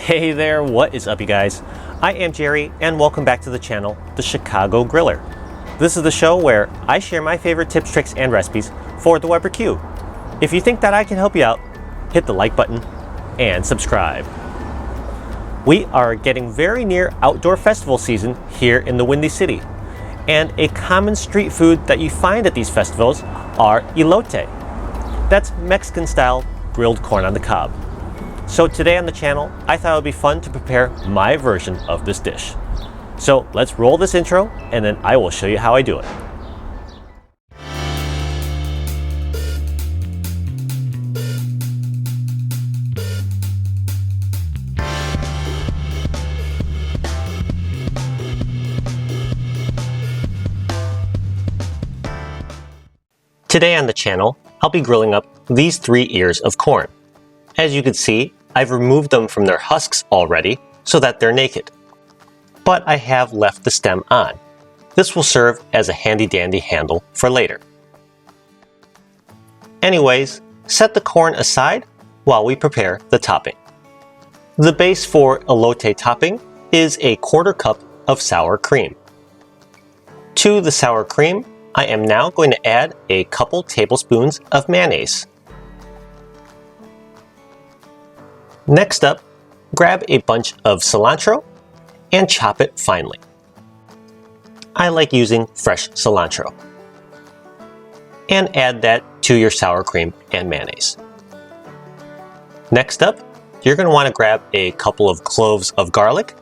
Hey there, what is up you guys? I am Jerry and welcome back to the channel, The Chicago Griller. This is the show where I share my favorite tips, tricks, and recipes for the Weber Q. If you think that I can help you out, hit the like button and subscribe. We are getting very near outdoor festival season here in the Windy City. And a common street food that you find at these festivals are elote. That's Mexican style grilled corn on the cob. So today on the channel, I thought it would be fun to prepare my version of this dish. So let's roll this intro and then I will show you how I do it. Today on the channel, I'll be grilling up these 3 ears of corn. As you can see, I've removed them from their husks already so that they're naked. But I have left the stem on. This will serve as a handy-dandy handle for later. Anyways, set the corn aside while we prepare the topping. The base for elote topping is a 1/4 cup of sour cream. To the sour cream, I am now going to add a couple tablespoons of mayonnaise. Next up, grab a bunch of cilantro and chop it finely. I like using fresh cilantro. And add that to your sour cream and mayonnaise. Next up, you're going to want to grab a couple of cloves of garlic,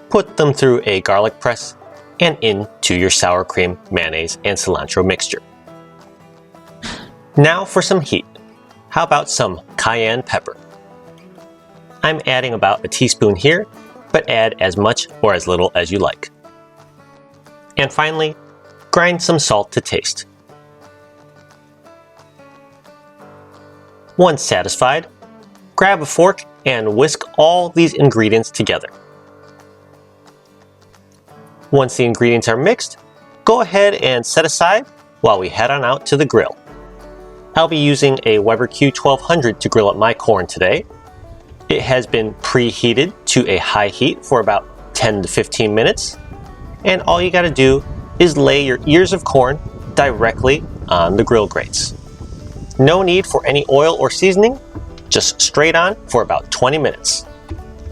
put them through a garlic press and into your sour cream, mayonnaise, and cilantro mixture. Now for some heat. How about some cayenne pepper? I'm adding about a teaspoon here, but add as much or as little as you like. And finally, grind some salt to taste. Once satisfied, grab a fork and whisk all these ingredients together. Once the ingredients are mixed, go ahead and set aside while we head on out to the grill. I'll be using a Weber Q1200 to grill up my corn today. It has been preheated to a high heat for about 10 to 15 minutes. And all you gotta do is lay your ears of corn directly on the grill grates. No need for any oil or seasoning, just straight on for about 20 minutes.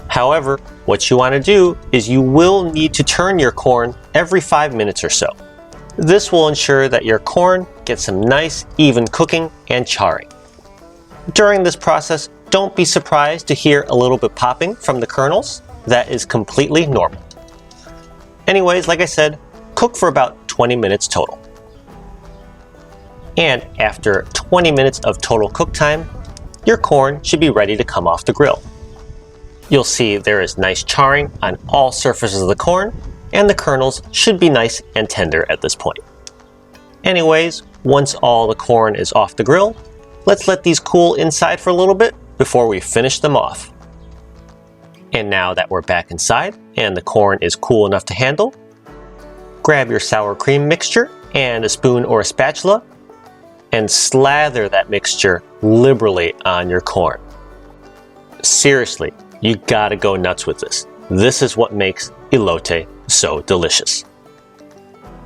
However, what you wanna do is you will need to turn your corn every 5 minutes or so. This will ensure that your corn gets some nice, even cooking and charring. During this process, don't be surprised to hear a little bit popping from the kernels. That is completely normal. Anyways, like I said, cook for about 20 minutes total. And after 20 minutes of total cook time, your corn should be ready to come off the grill. You'll see there is nice charring on all surfaces of the corn, and the kernels should be nice and tender at this point. Anyways, once all the corn is off the grill, let's let these cool inside for a little bit before we finish them off. And now that we're back inside and the corn is cool enough to handle, grab your sour cream mixture and a spoon or a spatula and slather that mixture liberally on your corn. Seriously, you gotta go nuts with this. This is what makes elote so delicious.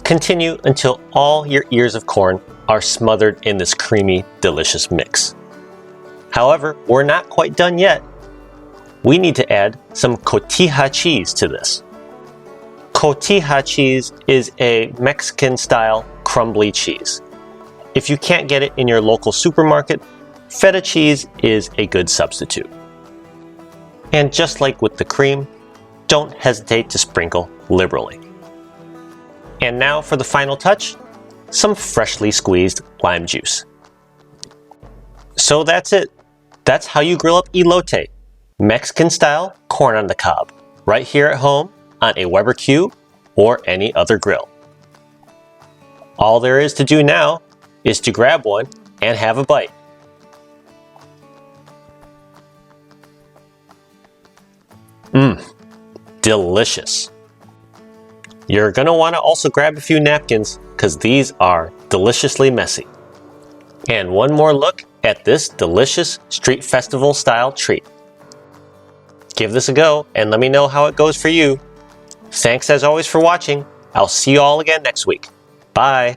Continue until all your ears of corn are smothered in this creamy, delicious mix. However, we're not quite done yet. We need to add some cotija cheese to this. Cotija cheese is a Mexican-style crumbly cheese. If you can't get it in your local supermarket, feta cheese is a good substitute. And just like with the cream, don't hesitate to sprinkle liberally. And now for the final touch, some freshly squeezed lime juice. So that's it. That's how you grill up elote, Mexican style corn on the cob, right here at home on a Weber Q or any other grill. All there is to do now is to grab one and have a bite. Delicious. You're gonna wanna also grab a few napkins because these are deliciously messy. And one more look at this delicious street festival style treat. Give this a go and let me know how it goes for you. Thanks as always for watching. I'll see you all again next week. Bye.